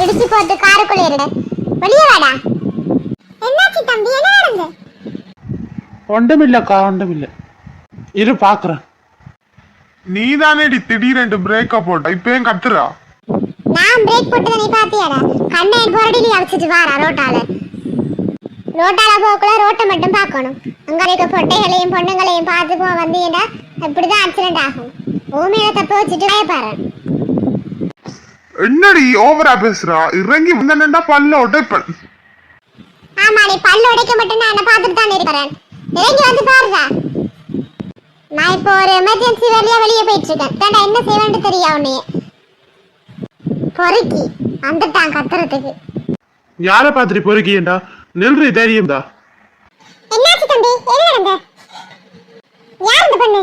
இடிச்சு போட்டு காருக்குள்ள இருட. வெளியே வாடா. என்னாச்சு தம்பி, என்ன நடந்து? ஒன்றுமில்லக்கா, ஒன்றுமில்லை. இரு பாக்குறேன். நீ தானேடி திடீரென்று பிரேக்க போட்ட, இப்ப ஏன் கத்துறா? நான் பிரேக் போட்டதை நீ பாத்தியாடா? கண்ணை போரடியில அடிச்சிட்டு வாரா ரோட்டால. ரோட்டால போக்குள்ள ரோட்டை மட்டும் பார்க்கணும். அங்க இருக்க பொட்டைகளையும் பொண்ணுங்களையும் பார்த்து போ வந்தீங்கன்னா இப்படிதான் ஆக்சிடென்ட் ஆகும். பூமியில தப்ப வச்சுட்டு பயப்பாரு. என்னடி ஓவரா பேசுறா? இறங்கி வந்தா பல்ல உடைப்பன். ஆமா, நீ பல்லு உடைக்க மட்டும் நான் என்ன பார்த்துட்டு தான் இருக்கிறேன். இறங்கி வந்து பாருடா. நான் இப்போ ஒரு எமர்ஜென்சி வேலையா வெளியே போயிட்டு இருக்கேன். தாண்டா என்ன செய்வேன்னு தெரியா உன்னைய? பொறுக்கி வந்துட்டான் கத்துறதுக்கு. யார பாத்துட்டு பொறுக்கியண்டா? நில்றி தெரியும்டா. என்னாச்சு தம்பி, என்ன நடந்த? யார் இந்த பொண்ணு?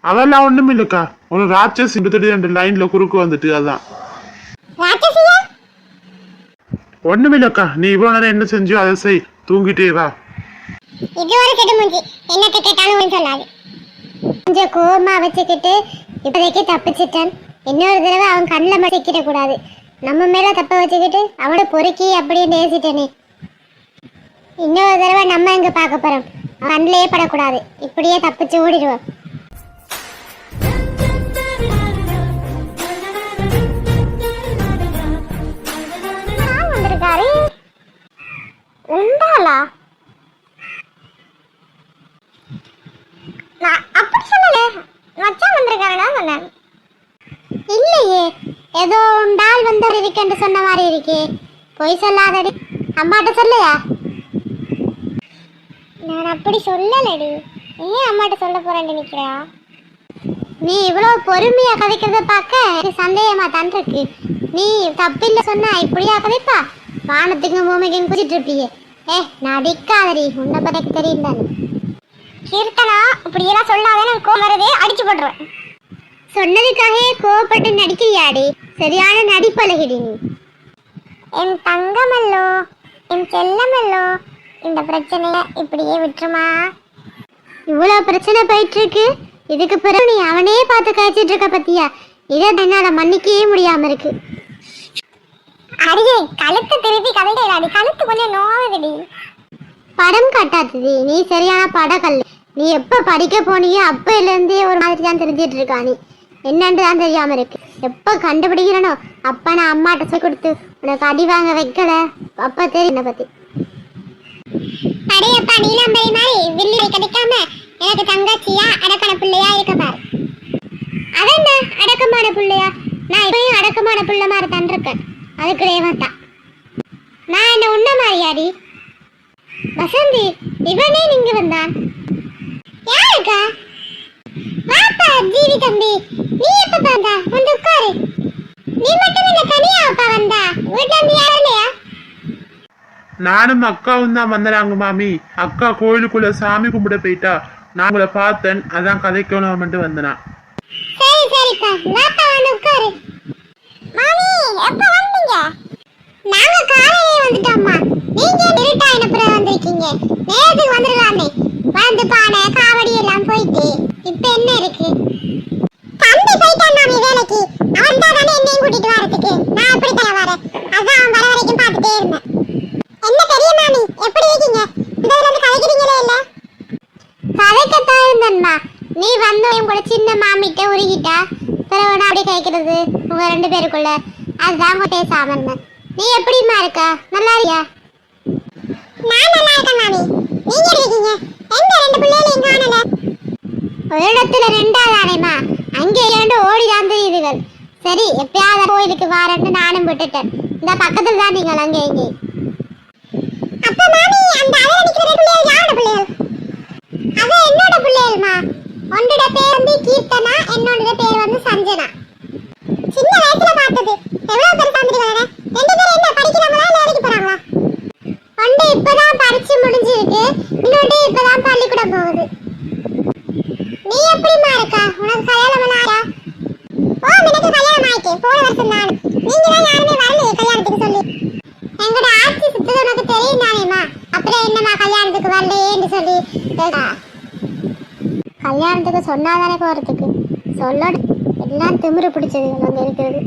அதெல்லாம் ஒண்ணும் இல்லக்கா, ஒரு ராட்சஸ் திடீரென்று லைன்ல குறுக்கு வந்துட்டு அதான். ராட்சசியா? ஒண்ணும் இல்லக்கா, நீ இவ்வளவு நேரம் என்ன செஞ்சோ அதை செய், தூங்கிட்டே வா. இது ஒரு கெடுமுஞ்சி, என்னத்தை கேட்டாலும் சொல்லாது. கொஞ்சம் கோமா வச்சுக்கிட்டு இப்போதைக்கு தப்பிச்சிட்டேன். இன்னொரு தடவை அவன் கண்ணில் மறைக்கிட கூடாது. நம்ம மேல தப்ப வச்சுக்கிட்டு அவனை பொறுக்கி அப்படின்னு பேசிட்டேனே. இன்னொரு தடவை நம்ம எங்க பார்க்க போறோம்? கண்ணிலே படக்கூடாது. இப்படியே தப்பிச்சு ஓடிடுவோம். வந்திருக்காரு உண்டாலா? நான் அப்படி சொல்லல, மச்சான் வந்திருக்காருன்னா சொன்னேன். இல்லையே, ஏதோ உண்டால் வந்தவர் இருக்கேன்னு சொன்ன மாதிரி இருக்கே. பொய் சொல்லாதடி. அம்மாட்ட சொல்லையா? நான் அப்படி சொல்லலடி. ஏன் அம்மாட்ட சொல்ல போறேன்னு நினைக்கிறியா? நீ இவ்வளவு பொறுமையா கதைக்கிறத பார்க்க எனக்கு சந்தேகமா தான் இருக்கு. நீ தப்பில்ல சொன்னா இப்படியா கதைப்பா? வானத்துக்கும் பூமிக்கும் குதிட்டு இருப்பியே. நடிக்காதடி, உன்னை பத்தி தெரியல. கீர்த்தனா, இப்படியெல்லாம் சொல்லாத, நான் கோவம் வரதே அடிச்சு போட்டுருவேன். சொன்னதுக்காக கோவப்பட்டு நடிக்கிறியாடி? சரியான நடிப்பழகிடி நீ. என் தங்கமல்லோ, என் செல்லமல்லோ, இந்த பிரச்சனைய இப்படியே விட்டுருமா? இவ்வளவு பிரச்சனை போயிட்டு இருக்கு. இதுக்கு பிறகு நீ அவனே பார்த்து கழிச்சிட்டு இருக்க பத்தியா? இதை என்னால மன்னிக்கவே முடியாம இருக்கு. அடியே, கழுத்து திருப்பி கதைடாடி. கழுத்து கொஞ்சம் நோவுதுடி. படம் காட்டாதது, நீ சரியான படக்கல். நீ எப்ப படிக்க போனியோ அப்பையில இருந்தே ஒரு மாதிரி தான் தெரிஞ்சிட்டு இருக்கா. நீ என்னன்னு தான் தெரியாம இருக்கு. எப்ப கண்டுபிடிக்கிறனோ அப்ப நான் அம்மாட்ட சொல்லி கொடுத்து உனக்கு அடி வாங்க வைக்கல. அப்ப தெரியும் என்ன பத்தி. அடையப்பா, நீலாம்பரி மாதிரி வில்லியை கிடைக்காம எனக்கு தங்கச்சியா அடக்கான பிள்ளையா இருக்க பாரு. அதான் அடக்கமான பிள்ளையா? நான் இப்பயும் அடக்கமான பிள்ளை மாதிரி தான் இருக்கேன். அதுக்கு ரேவந்தா. நான் என்ன உன்ன மாதிரியாடி? வசந்தி, இவனே நீங்க வந்தான். யாருக்கா? வாப்பா ஜீவி தம்பி, நீ எப்ப வந்தா? வந்து உட்காரு. நீ மட்டும் இல்ல, தனியா அப்பா வந்தா? வீட்டுல இருந்து யாரும் இல்லையா? நானும் அக்காவும் தான் வந்தாங்க மாமி. அக்கா கோயிலுக்குள்ள சாமி கும்பிட போயிட்டா. நான் உங்களை பார்த்தேன், அதான் கதைக்கணும் மட்டும் வந்தனா. சரி சரிப்பா, வாப்பா வந்து உட்காரு. மாமி, எப்ப வந்தீங்க? நாங்க காலையிலே வந்துட்டோம்மா. நீங்க இருட்டா என்ன வந்திருக்கீங்க? நேரத்துக்கு வந்துடலாமே. வந்து பானை காவடி எல்லாம் போயிட்டு இப்ப என்ன இருக்கு? தம்பி போயிட்டான் மாமி வேலைக்கு. அவன் தான் தானே என்னையும் கூட்டிட்டு வரதுக்கு. நான் எப்படி தான் வரேன்? அதான் அவன் வர வரைக்கும் பார்த்துட்டே இருந்தேன். என்ன பெரிய மாமி, எப்படி இருக்கீங்க? இந்த வந்து கதைக்கிறீங்களே இல்ல? கதைக்கத்தான் இருந்தேன்மா. நீ வந்தோம் கூட சின்ன மாமிட்ட உருகிட்டா. பிறகு அப்படி கேட்கறது உங்க ரெண்டு பேருக்குள்ள. அதுதான் பேசாம இருந்தேன். நீ எப்படிமா இருக்கா? நல்லா இருக்கியா? நான் நல்லா இருக்கேன் மாமி. நீங்க இருக்கீங்க? எங்க ரெண்டு பிள்ளைகளையும் காணல? ஒரு இடத்துல ரெண்டாதானேமா, அங்கே இரண்டு ஓடிதான் தெரியுதுகள். சரி, எப்பயாவது கோயிலுக்கு வாரன்னு நானும் விட்டுட்டேன். இந்த பக்கத்துல தான் நீங்கள் அங்கே இங்கே. அப்ப மாமி, அந்த அழகா நிக்கிற பிள்ளைகள் யாரோட பிள்ளைகள்? அது என்னோட பிள்ளைகள்மா. ஒன்றோட பேர் வந்து கீர்த்தனா, என்னோட பேர் வந்து சஞ்சனா. சின்ன வயசுல பார்த்தது. எவ்வளவு பேர் தந்துருக்காங்க? ரெண்டு பேரும் என்ன படிக்கிறாங்களா இல்ல வேலைக்கு போறாங்களா? ஒன்று இப்பதான் படிச்சு முடிஞ்சிருக்கு, இன்னொன்று இப்பதான் பள்ளிக்கூடம் போகுது. நீ எப்படிமா இருக்கா? உனக்கு கல்யாணம் ஆயா? ஓ, எனக்கு கல்யாணம் ஆயிட்டு போன வருஷம் தான். நீங்க தான் யாருமே வரலையே கல்யாணத்துக்கு சொல்லி. எங்கட ஆட்சி சுத்தது உனக்கு தெரியும் தானேமா. அப்புறம் என்னமா கல்யாணத்துக்கு வரலையேன்னு சொல்லி கல்யாணத்துக்கு சொன்னாதானே போறதுக்கு. சொல்லணும், எல்லாம் திமிரு பிடிச்சது அங்க இருக்கிறது.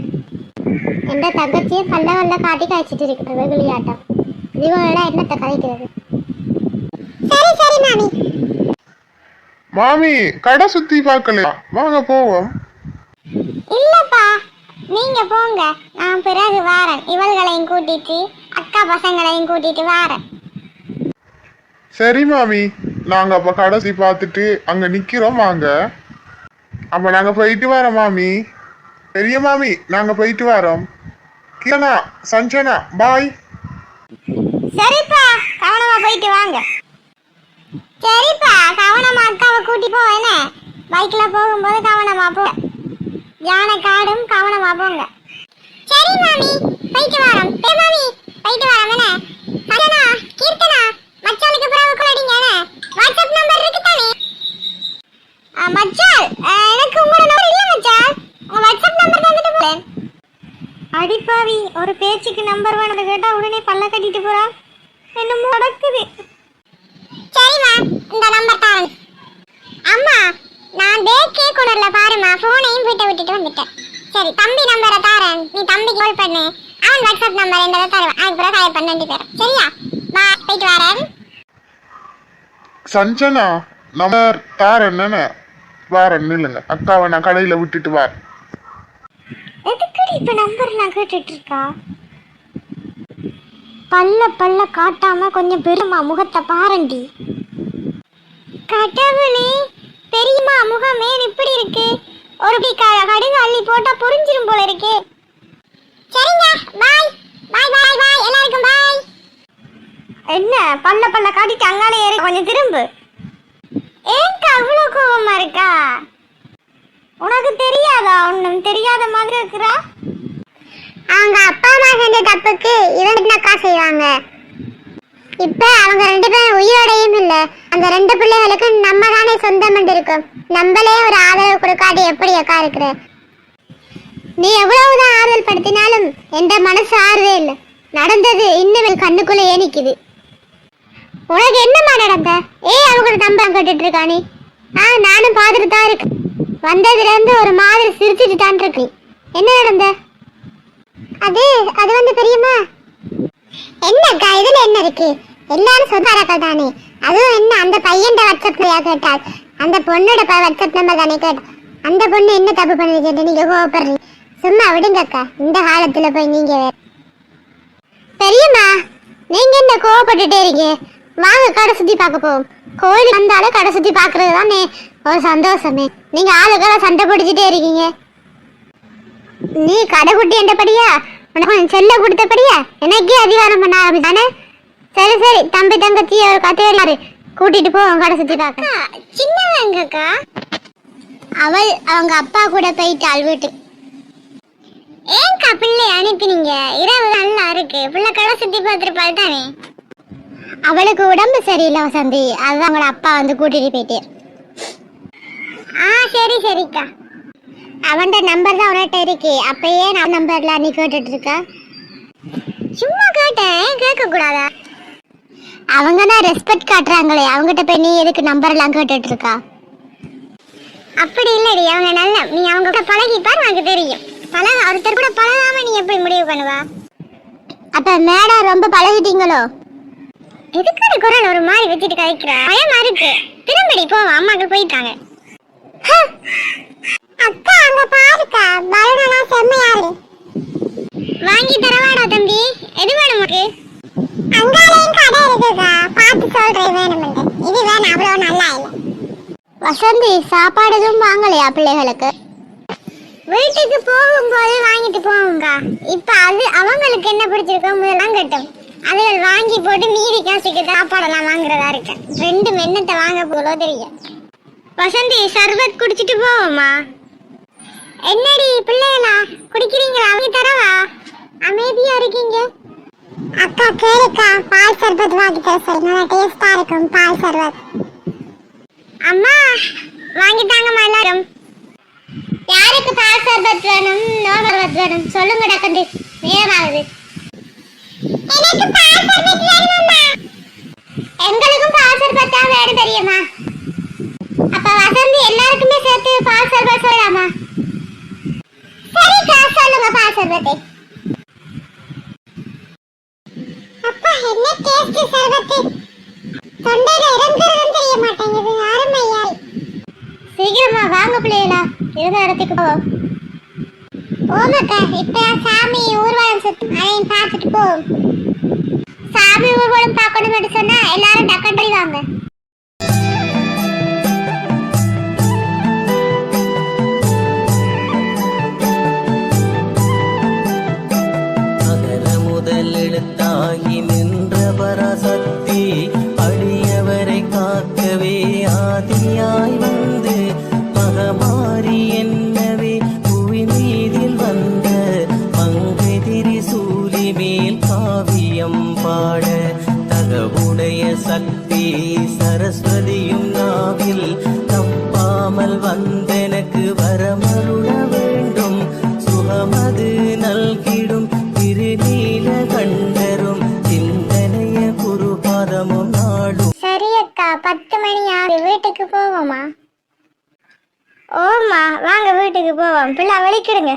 எந்த தங்கச்சியும் கல்ல வல்ல காட்டி காய்ச்சிட்டு இருக்கிறது வெகுளியாட்டம். இவங்கள என்னத்தை கதைக்கிறது? சரி சரி மாமி. மாமி கடை சுத்தி பார்க்கலையா? வாங்க போவோம். இல்லப்பா, நீங்க போங்க, நான் பிறகு வாரேன். இவள்களையும் கூட்டிட்டு அக்கா பசங்களையும் கூட்டிட்டு வாரேன். சரி மாமி, நாங்க அப்ப கடைசி பார்த்துட்டு அங்க நிக்கிறோம். வாங்க அப்ப நாங்க போயிட்டு வரோம் மாமி. பெரிய மாமி நாங்க போயிட்டு வரோம். கிரணா, சஞ்சனா, பாய். சரிப்பா, கவனமா போயிட்டு வாங்க. சரிப்பா, கவனமா அக்காவை கூட்டி போ. என்ன பைக்ல போகும்போது கவனமா போ. யானை காடும் கவனமா போங்க. சரி மாமி, போயிட்டு வரோம். மாமி போயிட்டு வரோம். என்ன சஞ்சனா, கீர்த்தனா, மச்சானுக்கு பிறகு கொள்ளடிங்க. வாட்ஸ்அப் நம்பர் இருக்கு தானே? மச்சான், எனக்கு உங்களோட நம்பர் இல்ல மச்சான். உங்க வாட்ஸ்அப் நம்பர் தந்துட்டு போறேன். அடிப்பாவி, ஒரு பேச்சுக்கு நம்பர் வேணும் கேட்டா உடனே பல்ல கட்டிட்டு போறா. என்னமோ நடக்குது. சரிம்மா, இந்த நம்பர் தாரேன். அம்மா, நான் பேக்கே கொண்டல பாருமா, போனையும் வீட்டை விட்டுட்டு வந்துட்டேன். சரி, தம்பி நம்பரை தாரேன், நீ தம்பிக்கு கால் பண்ணு. அவன் வாட்ஸ்அப் நம்பர் என்னதை தருவான், அதுக்கு பிறகு கால் பண்ண வேண்டி பேரும். சரியா? போயிட்டு வரேன். சஞ்சனா நம்பர் தார என்னன்னு வாரேன். நில்லுங்க, அக்காவை நான் கடையில விட்டுட்டு வரேன். எதுக்கடி இப்ப நம்பர் நான் கேட்டுட்டு இருக்கா? பல்ல காட்டாம கொஞ்சம் பெருமா முகத்தை பாருண்டி. கடவுளே, பெரியமா முகமே இப்படி இருக்கு. ஒரு கடுகு அள்ளி போட்டா புரிஞ்சிரும் போல இருக்கு. சரிங்க, பாய் பாய் பாய் பாய், எல்லாருக்கும் பாய். என்ன பல்ல காட்டிட்டு அங்காலே ஏறி கொஞ்சம் திரும்பு. ஏன்க்கா அவ்வளவு கோபமா இருக்கா? உனக்கு தெரியாதா? ஒண்ணும் தெரியாத மாதிரி இருக்கிறா. அவங்க அப்பா அம்மா செஞ்ச தப்புக்கு இவன் என்னக்கா செய்வாங்க? இப்ப அவங்க 2 பேரும் உயிரோடையும் இல்ல. அந்த 2 பிள்ளைகளுக்கு நம்ம தானே சொந்தம் இருக்கும். நம்மளே ஒரு ஆதரவு கொடுக்காது எப்படி அக்கா இருக்கிற? நீ எவ்வளவுதான் ஆறுதல் படுத்தினாலும் எந்த மனசு ஆறுதே இல்லை. நடந்தது இன்னும் கண்ணுக்குள்ளே நிக்குது. உனக்கு என்னமா நடந்த? அவங்க நம்ப கேட்டுட்டு இருக்கானே. நானும் பார்த்துட்டு தான் இருக்கேன். வந்ததுல இருந்து ஒரு மாதிரி சிரிச்சுட்டு தான் இருக்கு. என்ன நடந்த? அது வந்து பெரியம்மா, என்னக்கா இதுல என்ன இருக்கு? எல்லாரும் சொந்தாரக்கள் தானே. அதுவும் என்ன அந்த பையன் வாட்ஸ்அப் கேட்டால் அந்த பொண்ணோட வாட்ஸ்அப் நம்பர் தானே கேட்டா. அந்த பொண்ணு என்ன தப்பு பண்ணி கேட்டு நீங்க கோவப்படுறீங்க? சும்மா விடுங்கக்கா, இந்த காலத்துல போய் நீங்க வேற. பெரியம்மா, நீங்க என்ன கோவப்பட்டுட்டே இருக்கீங்க? வாங்க கடை சுத்தி பார்க்க போவோம். கோயிலுக்கு வந்தாலும் கடை சுத்தி பாக்குறது தானே ஒரு சந்தோஷமே. நீங்க ஆளுக்கெல்லாம் சண்டை பிடிச்சிட்டே இருக்கீங்க. நீ கடை குட்டி என்றபடியா, உனக்கு கொஞ்சம் செல்ல கொடுத்தபடியா எனக்கே அதிகாரம் பண்ண ஆரம்பித்தானே. சரி சரி, தம்பி தங்கச்சி ஒரு கத்தையாரு கூட்டிட்டு போவோம் கடை சுத்தி பார்க்க. சின்னவங்கக்கா, அவள் அவங்க அப்பா கூட போயிட்டாள் வீட்டுக்கு. ஏன்க்கா பிள்ளை அனுப்பினீங்க? இரவு நல்லா இருக்கு, பிள்ளை கடை சுத்தி பார்த்துருப்பாள் தானே. அவளுக்கு உடம்பு சரியில்லை வசந்தி, அதுதான் அவங்களோட அப்பா வந்து கூட்டிட்டு போயிட்டு. சரி சரிக்கா, அவன் நம்பர் தான் உன்கிட்ட இருக்கு. அப்பயே நான் நம்பர்ல நீ கேட்டுட்டு இருக்க? சும்மா கேட்டேன், கேட்க கூடாதா? அவங்க தான் ரெஸ்பெக்ட் காட்டுறாங்களே, அவங்ககிட்ட போய் நீ எதுக்கு நம்பர் எல்லாம் கேட்டுட்டு இருக்கா? அப்படி இல்லடி, அவங்க நல்ல, நீ அவங்க கூட பழகிப்பார், உனக்கு தெரியும். ஒருத்தர் கூட பழகாம நீ எப்படி முடிவு பண்ணுவா? அப்ப மேடம் ரொம்ப பழகிட்டீங்களோ? எதுக்கு குரல் ஒரு மாதிரி வச்சுட்டு கழிக்கிறா? பயமா இருக்கு. திரும்படி போவா, அம்மாக்கள் போயிட்டாங்க. அக்கா அங்க பாருக்கா, பலூனா செம்மையா இருக்கு. வாங்கி தரவாடா தம்பி, எது வேணும் உனக்கு? அங்காலையும் கடை இருக்குக்கா, பார்த்து சொல்றேன் வேணும்னு. இது வேணும், அவ்வளவு நல்லா இல்லை. வசந்தி, சாப்பாடு எதுவும் வாங்கலையா பிள்ளைகளுக்கு? வீட்டுக்கு போகும்போது வாங்கிட்டு போவோங்கா. இப்ப அது அவங்களுக்கு என்ன பிடிச்சிருக்கோ முதலாம் கட்டும். அதுகள் வாங்கி போட்டு மீதி காசுக்கு சாப்பாடெல்லாம் வாங்குறதா இருக்கேன். 2 மென்னத்தை வாங்க போலோ தெரியும். வசந்தி, சர்பத் குடிச்சிட்டு போவோமா? என்னடி பிள்ளைகளா குடிக்கிறீங்களா? அவங்க தரவா? அமைதியா இருக்கீங்க. அக்கா கேளுக்கா, பால் சர்பத் வாங்கி தர சொல்லி, நல்லா டேஸ்டா இருக்கும் பால் சர்பத். அம்மா வாங்கி தாங்கம்மா எல்லாரும். யாருக்கு பால் சர்பத் வேணும், நோ சர்பத் வேணும் சொல்லுங்க டக்கண்டு, நேரமாகுது. எனக்கு பால் சர்பத் வேணும்மா. எங்களுக்கும் பால் சர்பத் தான் வேணும் தெரியுமா? அப்ப வசந்தி எல்லாருக்குமே சேர்த்து பால் சர்பத் சொல்லலாமா? சரிக்கா, சொல்லுங்க பால் சர்பத்தை. பிள்ளைகளா இருந்த இடத்துக்கு போவோம். ஓமாக்கா இப்ப சாமி ஊர்வலம் சுத்தி அதையும் பார்த்துட்டு போவோம். சாமி ஊர்வலம் பார்க்கணும்னு சொன்னா எல்லாரும் டக்கன் வாங்க. அகர முதல் எழுத்தாகி நின்ற பராசக்தி அடியவரை காக்கவே ஆதியாய் வந்து மகமாரி என்னவே புவி மீதில் வந்த மங்கை திரிசூலி மேல் காவியம் பாட தகவுடைய சக்தி சரஸ்வதியும் நாவில் தப்பாமல் வந்தெனக்கு வரமருள வேண்டும் சுகமது நல்கிடும் திருநீல கண்டரும் சிந்தனைய குருபாதமும் நாடும். சரி அக்கா 10 மணி ஆகுது, வீட்டுக்கு போவோமா? ஓமா வாங்க வீட்டுக்கு போவோம். பிள்ளை வலிக்கிடுங்க.